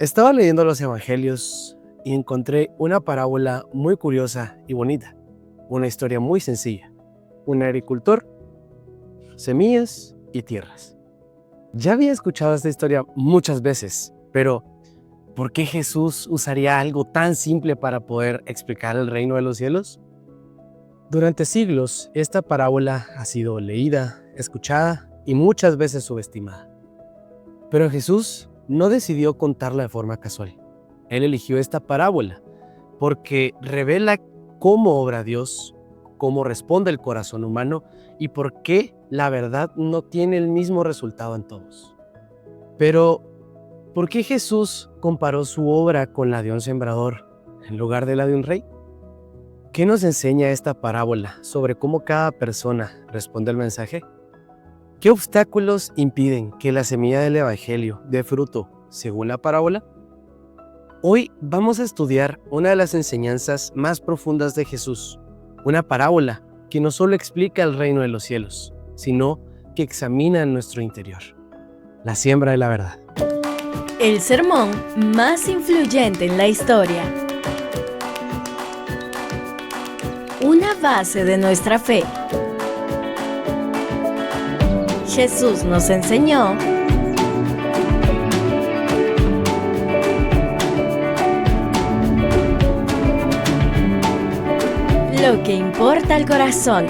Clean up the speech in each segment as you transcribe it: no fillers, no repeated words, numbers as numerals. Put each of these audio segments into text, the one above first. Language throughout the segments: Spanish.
Estaba leyendo los evangelios y encontré una parábola muy curiosa y bonita. Una historia muy sencilla. Un agricultor, semillas y tierras. Ya había escuchado esta historia muchas veces, pero ¿por qué Jesús usaría algo tan simple para poder explicar el reino de los cielos? Durante siglos, esta parábola ha sido leída, escuchada y muchas veces subestimada. Pero Jesús no decidió contarla de forma casual. Él eligió esta parábola porque revela cómo obra Dios, cómo responde el corazón humano y por qué la verdad no tiene el mismo resultado en todos. Pero, ¿por qué Jesús comparó su obra con la de un sembrador en lugar de la de un rey? ¿Qué nos enseña esta parábola sobre cómo cada persona responde al mensaje? ¿Qué obstáculos impiden que la semilla del Evangelio dé fruto según la parábola? Hoy vamos a estudiar una de las enseñanzas más profundas de Jesús, una parábola que no solo explica el reino de los cielos, sino que examina nuestro interior, la siembra de la verdad. El sermón más influyente en la historia. Una base de nuestra fe. Jesús nos enseñó lo que importa al corazón.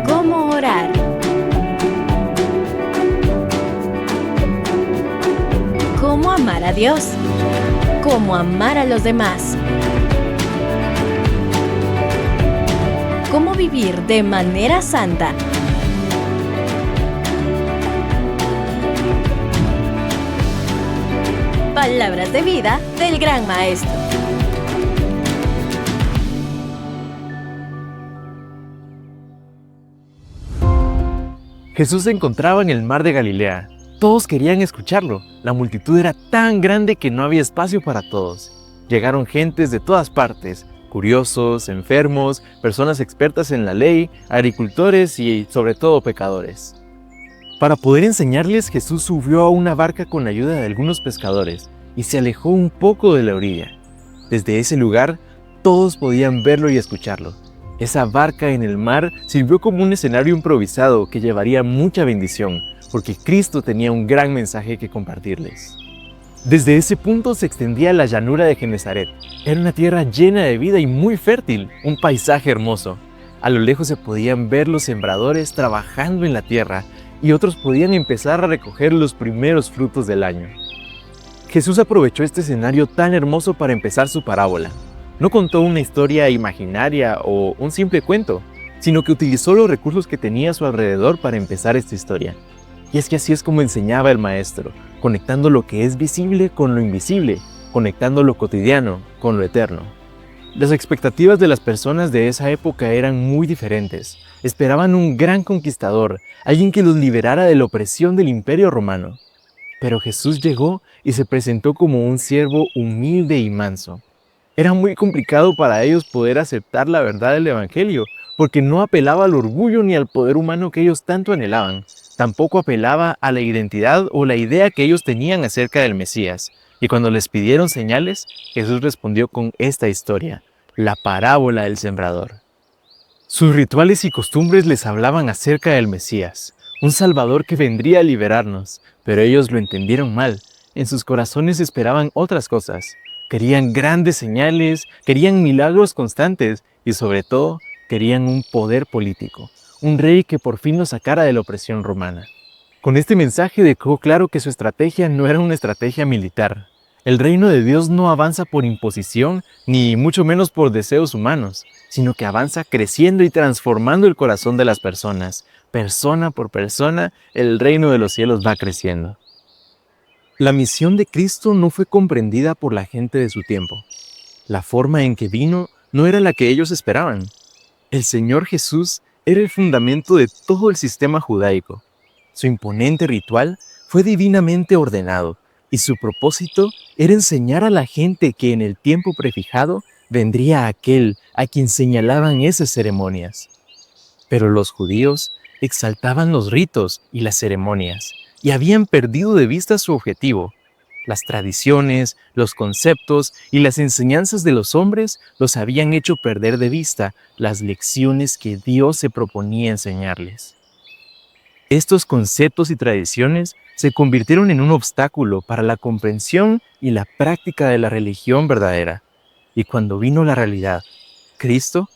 Cómo orar. Cómo amar a Dios. Cómo amar a los demás. Cómo vivir de manera santa. Palabras de vida del Gran Maestro. Jesús se encontraba en el mar de Galilea. Todos querían escucharlo. La multitud era tan grande que no había espacio para todos. Llegaron gentes de todas partes. Curiosos, enfermos, personas expertas en la ley, agricultores y sobre todo pecadores. Para poder enseñarles, Jesús subió a una barca con la ayuda de algunos pescadores y se alejó un poco de la orilla. Desde ese lugar, todos podían verlo y escucharlo. Esa barca en el mar sirvió como un escenario improvisado que llevaría mucha bendición, porque Cristo tenía un gran mensaje que compartirles. Desde ese punto se extendía la llanura de Genesaret. Era una tierra llena de vida y muy fértil, un paisaje hermoso. A lo lejos se podían ver los sembradores trabajando en la tierra y otros podían empezar a recoger los primeros frutos del año. Jesús aprovechó este escenario tan hermoso para empezar su parábola. No contó una historia imaginaria o un simple cuento, sino que utilizó los recursos que tenía a su alrededor para empezar esta historia. Y es que así es como enseñaba el Maestro, conectando lo que es visible con lo invisible, conectando lo cotidiano con lo eterno. Las expectativas de las personas de esa época eran muy diferentes. Esperaban un gran conquistador, alguien que los liberara de la opresión del Imperio Romano. Pero Jesús llegó y se presentó como un siervo humilde y manso. Era muy complicado para ellos poder aceptar la verdad del Evangelio, porque no apelaba al orgullo ni al poder humano que ellos tanto anhelaban. Tampoco apelaba a la identidad o la idea que ellos tenían acerca del Mesías. Y cuando les pidieron señales, Jesús respondió con esta historia, la parábola del sembrador. Sus rituales y costumbres les hablaban acerca del Mesías, un Salvador que vendría a liberarnos, pero ellos lo entendieron mal. En sus corazones esperaban otras cosas. Querían grandes señales, querían milagros constantes y sobre todo, querían un poder político. Un rey que por fin los sacara de la opresión romana. Con este mensaje dejó claro que su estrategia no era una estrategia militar. El reino de Dios no avanza por imposición, ni mucho menos por deseos humanos, sino que avanza creciendo y transformando el corazón de las personas. Persona por persona, el reino de los cielos va creciendo. La misión de Cristo no fue comprendida por la gente de su tiempo. La forma en que vino no era la que ellos esperaban. El Señor Jesús era el fundamento de todo el sistema judaico. Su imponente ritual fue divinamente ordenado y su propósito era enseñar a la gente que en el tiempo prefijado vendría aquel a quien señalaban esas ceremonias. Pero los judíos exaltaban los ritos y las ceremonias y habían perdido de vista su objetivo. Las tradiciones, los conceptos y las enseñanzas de los hombres los habían hecho perder de vista las lecciones que Dios se proponía enseñarles. Estos conceptos y tradiciones se convirtieron en un obstáculo para la comprensión y la práctica de la religión verdadera. Y cuando vino la realidad, Cristo,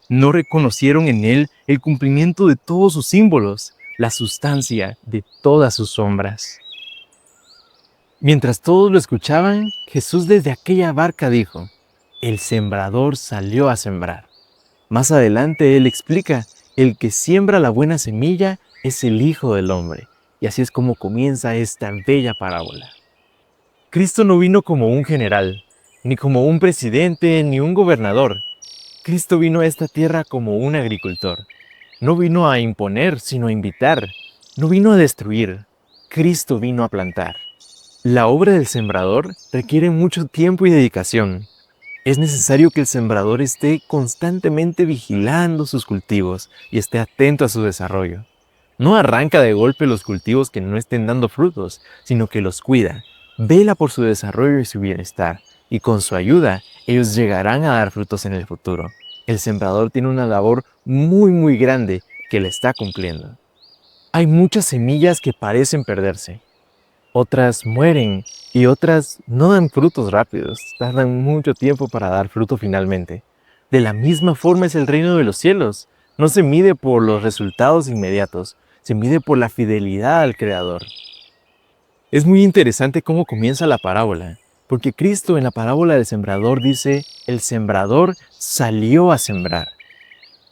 no reconocieron en Él el cumplimiento de todos sus símbolos, la sustancia de todas sus sombras. Mientras todos lo escuchaban, Jesús desde aquella barca dijo: el sembrador salió a sembrar. Más adelante Él explica: el que siembra la buena semilla es el Hijo del Hombre. Y así es como comienza esta bella parábola. Cristo no vino como un general, ni como un presidente, ni un gobernador. Cristo vino a esta tierra como un agricultor. No vino a imponer, sino a invitar. No vino a destruir. Cristo vino a plantar. La obra del sembrador requiere mucho tiempo y dedicación. Es necesario que el sembrador esté constantemente vigilando sus cultivos y esté atento a su desarrollo. No arranca de golpe los cultivos que no estén dando frutos, sino que los cuida, vela por su desarrollo y su bienestar, y con su ayuda, ellos llegarán a dar frutos en el futuro. El sembrador tiene una labor muy grande que le está cumpliendo. Hay muchas semillas que parecen perderse. Otras mueren y otras no dan frutos rápidos, tardan mucho tiempo para dar fruto finalmente. De la misma forma es el reino de los cielos. No se mide por los resultados inmediatos, se mide por la fidelidad al Creador. Es muy interesante cómo comienza la parábola, porque Cristo en la parábola del sembrador dice: el sembrador salió a sembrar.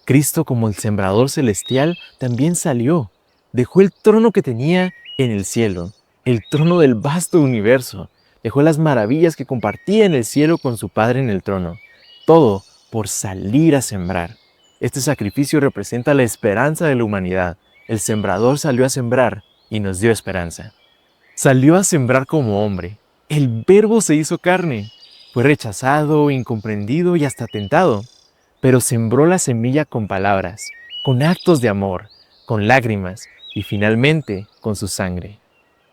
Cristo, como el sembrador celestial, también salió. Dejó el trono que tenía en el cielo, el trono del vasto universo. Dejó las maravillas que compartía en el cielo con su Padre en el trono. Todo por salir a sembrar. Este sacrificio representa la esperanza de la humanidad. El sembrador salió a sembrar y nos dio esperanza. Salió a sembrar como hombre. El Verbo se hizo carne. Fue rechazado, incomprendido y hasta tentado. Pero sembró la semilla con palabras, con actos de amor, con lágrimas y finalmente con su sangre.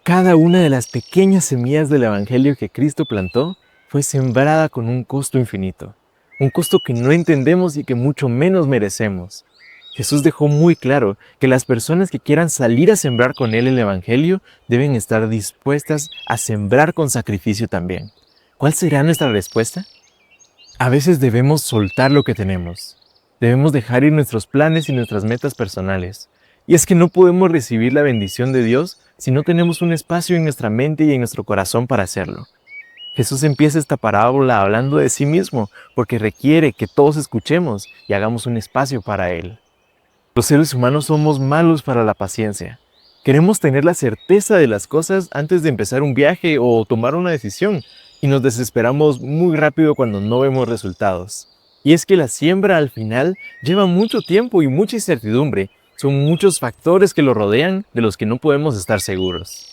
Cada una de las pequeñas semillas del Evangelio que Cristo plantó fue sembrada con un costo infinito. Un costo que no entendemos y que mucho menos merecemos. Jesús dejó muy claro que las personas que quieran salir a sembrar con Él el Evangelio deben estar dispuestas a sembrar con sacrificio también. ¿Cuál será nuestra respuesta? A veces debemos soltar lo que tenemos. Debemos dejar ir nuestros planes y nuestras metas personales. Y es que no podemos recibir la bendición de Dios si no tenemos un espacio en nuestra mente y en nuestro corazón para hacerlo. Jesús empieza esta parábola hablando de sí mismo, porque requiere que todos escuchemos y hagamos un espacio para Él. Los seres humanos somos malos para la paciencia. Queremos tener la certeza de las cosas antes de empezar un viaje o tomar una decisión, y nos desesperamos muy rápido cuando no vemos resultados. Y es que la siembra al final lleva mucho tiempo y mucha incertidumbre. Son muchos factores que lo rodean de los que no podemos estar seguros.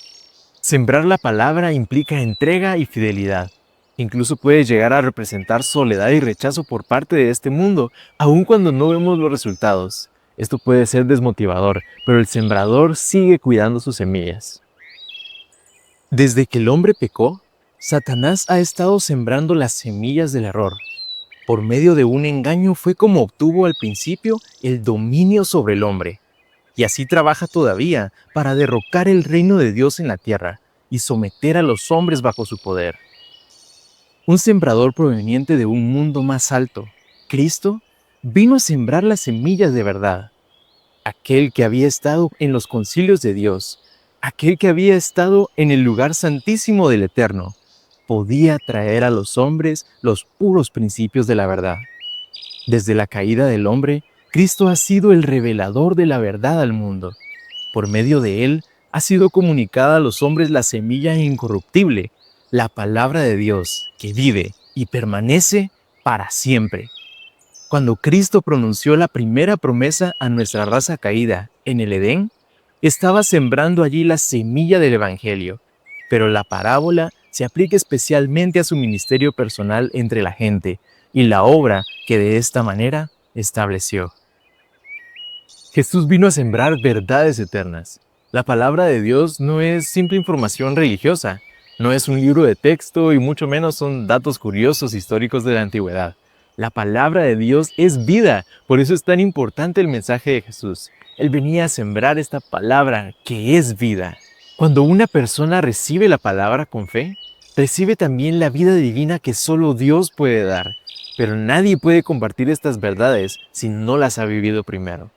Sembrar la palabra implica entrega y fidelidad. Incluso puede llegar a representar soledad y rechazo por parte de este mundo, aun cuando no vemos los resultados. Esto puede ser desmotivador, pero el sembrador sigue cuidando sus semillas. Desde que el hombre pecó, Satanás ha estado sembrando las semillas del error. Por medio de un engaño fue como obtuvo al principio el dominio sobre el hombre. Y así trabaja todavía para derrocar el reino de Dios en la tierra y someter a los hombres bajo su poder. Un sembrador proveniente de un mundo más alto, Cristo, vino a sembrar las semillas de verdad. Aquel que había estado en los concilios de Dios, aquel que había estado en el lugar santísimo del Eterno, podía traer a los hombres los puros principios de la verdad. Desde la caída del hombre, Cristo ha sido el revelador de la verdad al mundo. Por medio de Él ha sido comunicada a los hombres la semilla incorruptible, la palabra de Dios que vive y permanece para siempre. Cuando Cristo pronunció la primera promesa a nuestra raza caída en el Edén, estaba sembrando allí la semilla del Evangelio, pero la parábola se aplica especialmente a su ministerio personal entre la gente y la obra que de esta manera estableció. Jesús vino a sembrar verdades eternas. La palabra de Dios no es simple información religiosa, no es un libro de texto y mucho menos son datos curiosos históricos de la antigüedad. La palabra de Dios es vida, por eso es tan importante el mensaje de Jesús. Él venía a sembrar esta palabra que es vida. Cuando una persona recibe la palabra con fe, recibe también la vida divina que solo Dios puede dar. Pero nadie puede compartir estas verdades si no las ha vivido primero.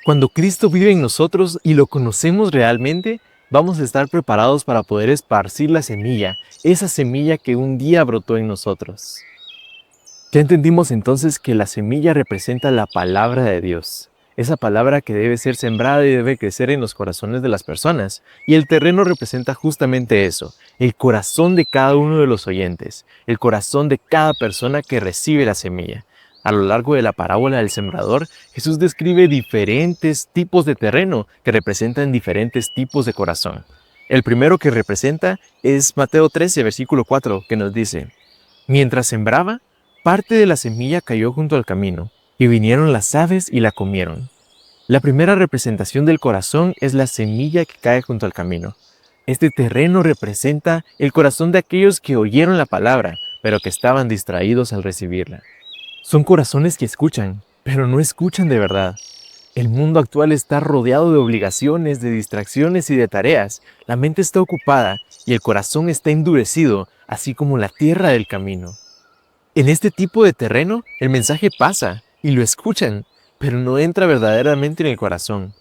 Cuando Cristo vive en nosotros y lo conocemos realmente, vamos a estar preparados para poder esparcir la semilla, esa semilla que un día brotó en nosotros. Ya entendimos entonces que la semilla representa la palabra de Dios. Esa palabra que debe ser sembrada y debe crecer en los corazones de las personas. Y el terreno representa justamente eso, el corazón de cada uno de los oyentes, el corazón de cada persona que recibe la semilla. A lo largo de la parábola del sembrador, Jesús describe diferentes tipos de terreno que representan diferentes tipos de corazón. El primero que representa es Mateo 13, versículo 4, que nos dice: Mientras sembraba, parte de la semilla cayó junto al camino, y vinieron las aves y la comieron. La primera representación del corazón es la semilla que cae junto al camino. Este terreno representa el corazón de aquellos que oyeron la palabra, pero que estaban distraídos al recibirla. Son corazones que escuchan, pero no escuchan de verdad. El mundo actual está rodeado de obligaciones, de distracciones y de tareas. La mente está ocupada y el corazón está endurecido, así como la tierra del camino. En este tipo de terreno, el mensaje pasa y lo escuchan, pero no entra verdaderamente en el corazón.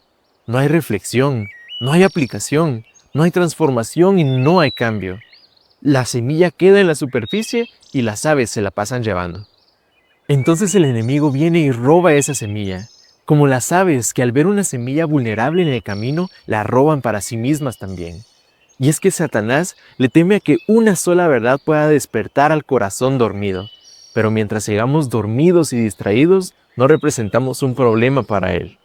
No hay reflexión, no hay aplicación, no hay transformación y no hay cambio. La semilla queda en la superficie y las aves se la pasan llevando. Entonces el enemigo viene y roba esa semilla, como las aves que al ver una semilla vulnerable en el camino, la roban para sí mismas también. Y es que Satanás le teme a que una sola verdad pueda despertar al corazón dormido. Pero mientras sigamos dormidos y distraídos, no representamos un problema para él.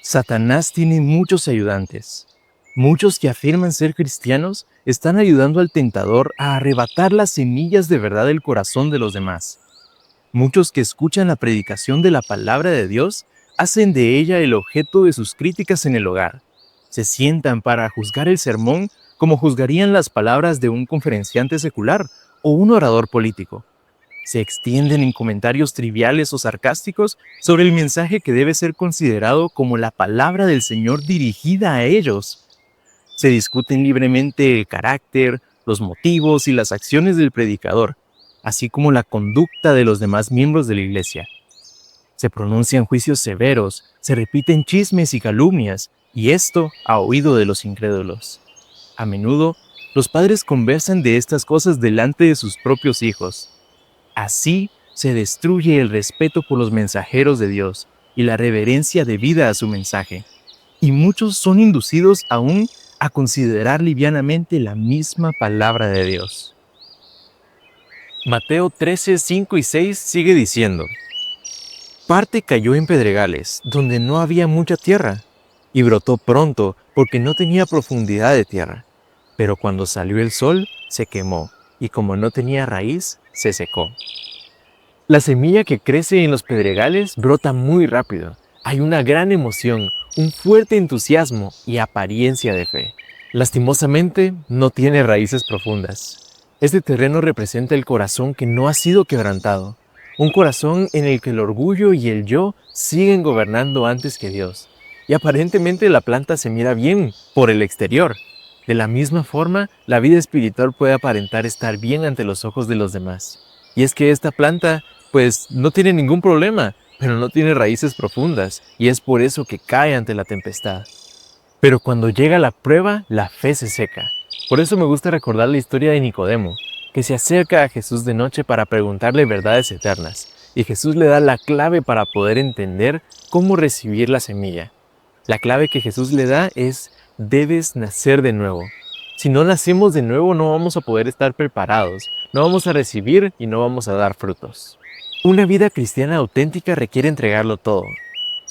Satanás tiene muchos ayudantes. Muchos que afirman ser cristianos están ayudando al tentador a arrebatar las semillas de verdad del corazón de los demás. Muchos que escuchan la predicación de la palabra de Dios hacen de ella el objeto de sus críticas en el hogar. Se sientan para juzgar el sermón como juzgarían las palabras de un conferenciante secular o un orador político. Se extienden en comentarios triviales o sarcásticos sobre el mensaje que debe ser considerado como la palabra del Señor dirigida a ellos. Se discuten libremente el carácter, los motivos y las acciones del predicador, así como la conducta de los demás miembros de la iglesia. Se pronuncian juicios severos, se repiten chismes y calumnias, y esto a oído de los incrédulos. A menudo, los padres conversan de estas cosas delante de sus propios hijos. Así se destruye el respeto por los mensajeros de Dios y la reverencia debida a su mensaje. Y muchos son inducidos aún a considerar livianamente la misma palabra de Dios. Mateo 13, 5 y 6 sigue diciendo: Parte cayó en pedregales, donde no había mucha tierra, y brotó pronto porque no tenía profundidad de tierra. Pero cuando salió el sol, se quemó, y como no tenía raíz, se secó. La semilla que crece en los pedregales brota muy rápido. Hay una gran emoción, un fuerte entusiasmo y apariencia de fe. Lastimosamente, no tiene raíces profundas. Este terreno representa el corazón que no ha sido quebrantado. Un corazón en el que el orgullo y el yo siguen gobernando antes que Dios. Y aparentemente la planta se mira bien por el exterior. De la misma forma, la vida espiritual puede aparentar estar bien ante los ojos de los demás. Y es que esta planta, pues, no tiene ningún problema, pero no tiene raíces profundas, y es por eso que cae ante la tempestad. Pero cuando llega la prueba, la fe se seca. Por eso me gusta recordar la historia de Nicodemo, que se acerca a Jesús de noche para preguntarle verdades eternas, y Jesús le da la clave para poder entender cómo recibir la semilla. La clave que Jesús le da es: debes nacer de nuevo. Si no nacemos de nuevo, no vamos a poder estar preparados, no vamos a recibir y no vamos a dar frutos. Una vida cristiana auténtica requiere entregarlo todo.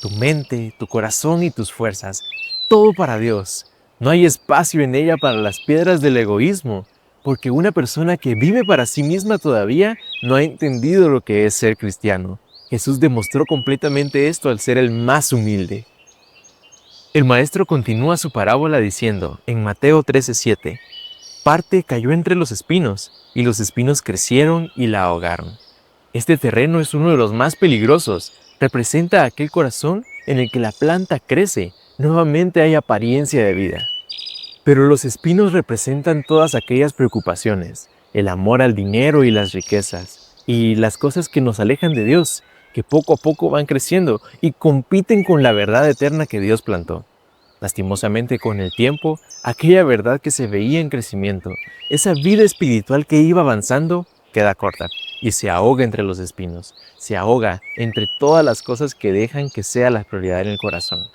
Tu mente, tu corazón y tus fuerzas. Todo para Dios. No hay espacio en ella para las piedras del egoísmo, porque una persona que vive para sí misma todavía no ha entendido lo que es ser cristiano. Jesús demostró completamente esto al ser el más humilde. El maestro continúa su parábola diciendo, en Mateo 13:7, parte cayó entre los espinos, y los espinos crecieron y la ahogaron. Este terreno es uno de los más peligrosos. Representa aquel corazón en el que la planta crece, nuevamente hay apariencia de vida. Pero los espinos representan todas aquellas preocupaciones, el amor al dinero y las riquezas, y las cosas que nos alejan de Dios, que poco a poco van creciendo y compiten con la verdad eterna que Dios plantó. Lastimosamente, con el tiempo, aquella verdad que se veía en crecimiento, esa vida espiritual que iba avanzando, queda corta y se ahoga entre los espinos, se ahoga entre todas las cosas que dejan que sea la prioridad en el corazón.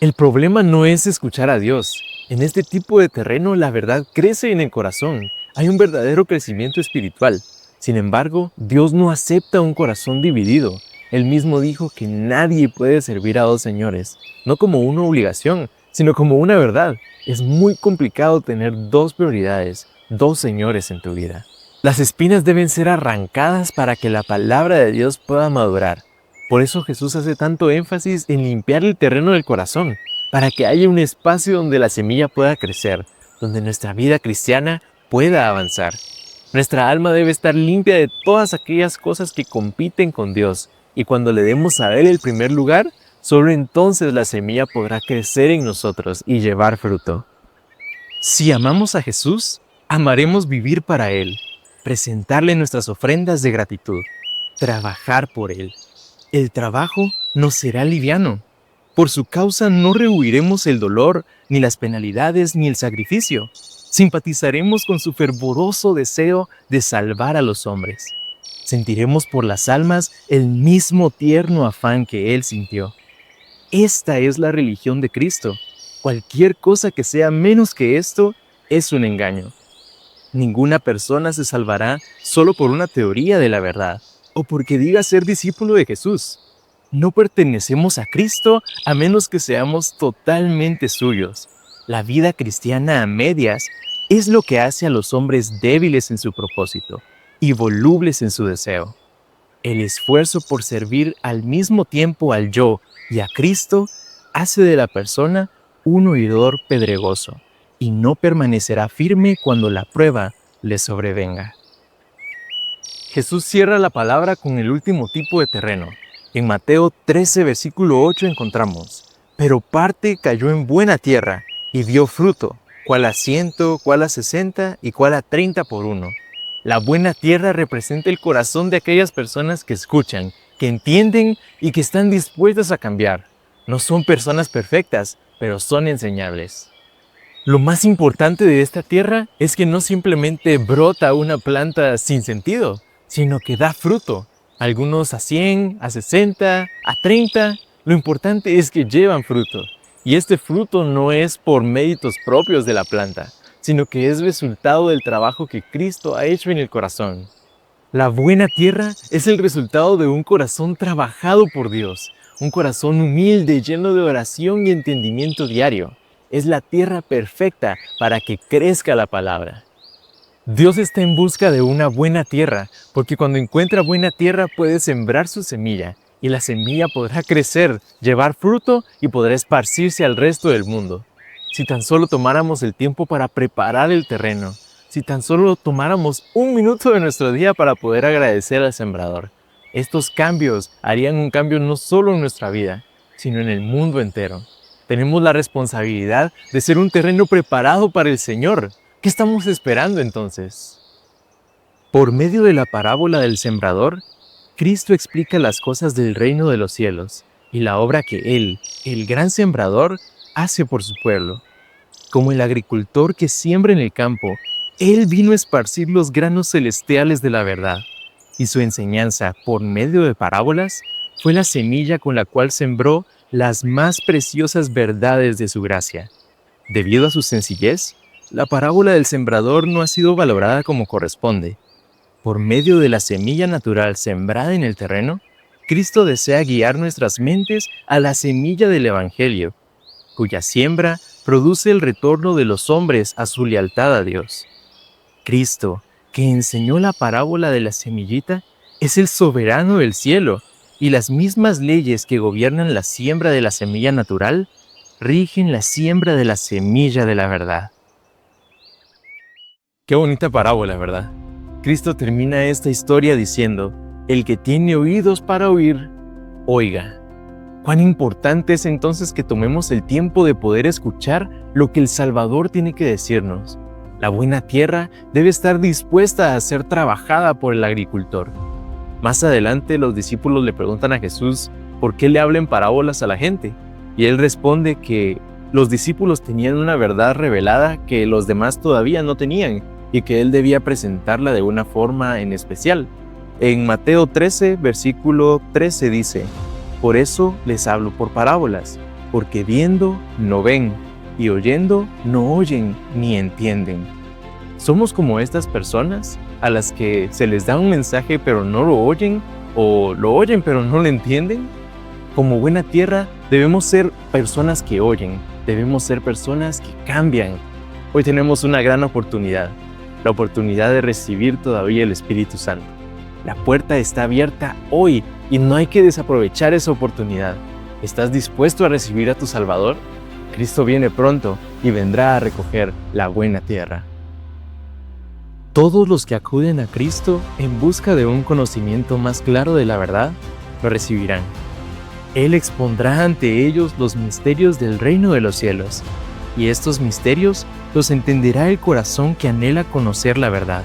El problema no es escuchar a Dios. En este tipo de terreno la verdad crece en el corazón. Hay un verdadero crecimiento espiritual. Sin embargo, Dios no acepta un corazón dividido. Él mismo dijo que nadie puede servir a dos señores, no como una obligación, sino como una verdad. Es muy complicado tener dos prioridades, dos señores en tu vida. Las espinas deben ser arrancadas para que la palabra de Dios pueda madurar. Por eso Jesús hace tanto énfasis en limpiar el terreno del corazón, para que haya un espacio donde la semilla pueda crecer, donde nuestra vida cristiana pueda avanzar. Nuestra alma debe estar limpia de todas aquellas cosas que compiten con Dios, y cuando le demos a Él el primer lugar, solo entonces la semilla podrá crecer en nosotros y llevar fruto. Si amamos a Jesús, amaremos vivir para Él, presentarle nuestras ofrendas de gratitud, trabajar por Él. El trabajo nos será liviano. Por su causa no rehuiremos el dolor, ni las penalidades, ni el sacrificio. Simpatizaremos con su fervoroso deseo de salvar a los hombres. Sentiremos por las almas el mismo tierno afán que Él sintió. Esta es la religión de Cristo. Cualquier cosa que sea menos que esto es un engaño. Ninguna persona se salvará solo por una teoría de la verdad o porque diga ser discípulo de Jesús. No pertenecemos a Cristo a menos que seamos totalmente suyos. La vida cristiana a medias es lo que hace a los hombres débiles en su propósito y volubles en su deseo. El esfuerzo por servir al mismo tiempo al yo y a Cristo hace de la persona un oidor pedregoso y no permanecerá firme cuando la prueba le sobrevenga. Jesús cierra la palabra con el último tipo de terreno. En Mateo 13, versículo 8 encontramos, pero parte cayó en buena tierra y dio fruto, cuál a 100, cuál a 60 y cuál a 30 por uno. La buena tierra representa el corazón de aquellas personas que escuchan, que entienden y que están dispuestas a cambiar. No son personas perfectas, pero son enseñables. Lo más importante de esta tierra es que no simplemente brota una planta sin sentido, sino que da fruto. Algunos a 100, a 60, a 30. Lo importante es que llevan fruto. Y este fruto no es por méritos propios de la planta, sino que es resultado del trabajo que Cristo ha hecho en el corazón. La buena tierra es el resultado de un corazón trabajado por Dios, un corazón humilde, lleno de oración y entendimiento diario. Es la tierra perfecta para que crezca la palabra. Dios está en busca de una buena tierra, porque cuando encuentra buena tierra puede sembrar su semilla, y la semilla podrá crecer, llevar fruto y podrá esparcirse al resto del mundo. Si tan solo tomáramos el tiempo para preparar el terreno, si tan solo tomáramos un minuto de nuestro día para poder agradecer al sembrador, estos cambios harían un cambio no solo en nuestra vida, sino en el mundo entero. Tenemos la responsabilidad de ser un terreno preparado para el Señor. ¿Qué estamos esperando entonces? Por medio de la parábola del sembrador, Cristo explica las cosas del reino de los cielos y la obra que Él, el gran sembrador, hace por su pueblo. Como el agricultor que siembra en el campo, Él vino a esparcir los granos celestiales de la verdad, y su enseñanza, por medio de parábolas, fue la semilla con la cual sembró las más preciosas verdades de su gracia. Debido a su sencillez, la parábola del sembrador no ha sido valorada como corresponde. Por medio de la semilla natural sembrada en el terreno, Cristo desea guiar nuestras mentes a la semilla del Evangelio, cuya siembra produce el retorno de los hombres a su lealtad a Dios. Cristo, que enseñó la parábola de la semillita, es el soberano del cielo, y las mismas leyes que gobiernan la siembra de la semilla natural rigen la siembra de la semilla de la verdad. Qué bonita parábola, ¿verdad? Cristo termina esta historia diciendo: el que tiene oídos para oír, oiga. Cuán importante es entonces que tomemos el tiempo de poder escuchar lo que el Salvador tiene que decirnos. La buena tierra debe estar dispuesta a ser trabajada por el agricultor. Más adelante los discípulos le preguntan a Jesús por qué le habla en parábolas a la gente, y él responde que los discípulos tenían una verdad revelada que los demás todavía no tenían, y que él debía presentarla de una forma en especial. En Mateo 13, versículo 13 dice: por eso les hablo por parábolas, porque viendo no ven, y oyendo no oyen ni entienden. ¿Somos como estas personas a las que se les da un mensaje pero no lo oyen, o lo oyen pero no lo entienden? Como buena tierra debemos ser personas que oyen, debemos ser personas que cambian. Hoy tenemos una gran oportunidad, la oportunidad de recibir todavía el Espíritu Santo. La puerta está abierta hoy y no hay que desaprovechar esa oportunidad. ¿Estás dispuesto a recibir a tu Salvador? Cristo viene pronto y vendrá a recoger la buena tierra. Todos los que acuden a Cristo en busca de un conocimiento más claro de la verdad, lo recibirán. Él expondrá ante ellos los misterios del reino de los cielos, y estos misterios los entenderá el corazón que anhela conocer la verdad.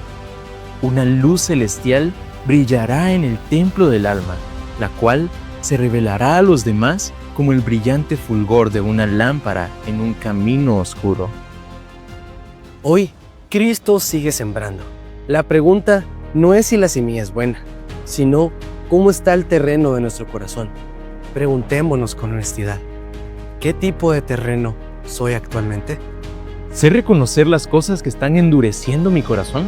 Una luz celestial brillará en el templo del alma, la cual se revelará a los demás como el brillante fulgor de una lámpara en un camino oscuro. Hoy, Cristo sigue sembrando. La pregunta no es si la semilla es buena, sino cómo está el terreno de nuestro corazón. Preguntémonos con honestidad: ¿qué tipo de terreno soy actualmente? ¿Sé reconocer las cosas que están endureciendo mi corazón?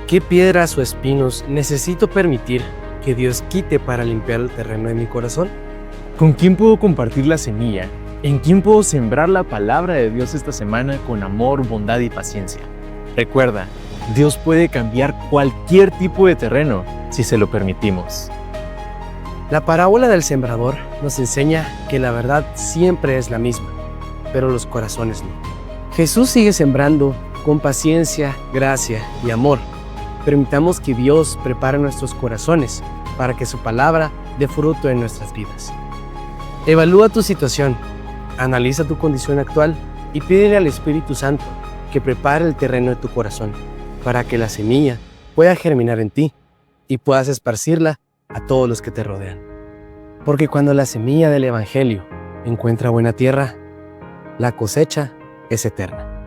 ¿Qué piedras o espinos necesito permitir que Dios quite para limpiar el terreno de mi corazón? ¿Con quién puedo compartir la semilla? ¿En quién puedo sembrar la palabra de Dios esta semana con amor, bondad y paciencia? Recuerda, Dios puede cambiar cualquier tipo de terreno si se lo permitimos. La parábola del sembrador nos enseña que la verdad siempre es la misma, pero los corazones no. Jesús sigue sembrando con paciencia, gracia y amor. Permitamos que Dios prepare nuestros corazones para que su palabra dé fruto en nuestras vidas. Evalúa tu situación, analiza tu condición actual y pídele al Espíritu Santo que prepare el terreno de tu corazón para que la semilla pueda germinar en ti y puedas esparcirla a todos los que te rodean. Porque cuando la semilla del Evangelio encuentra buena tierra, la cosecha es eterna.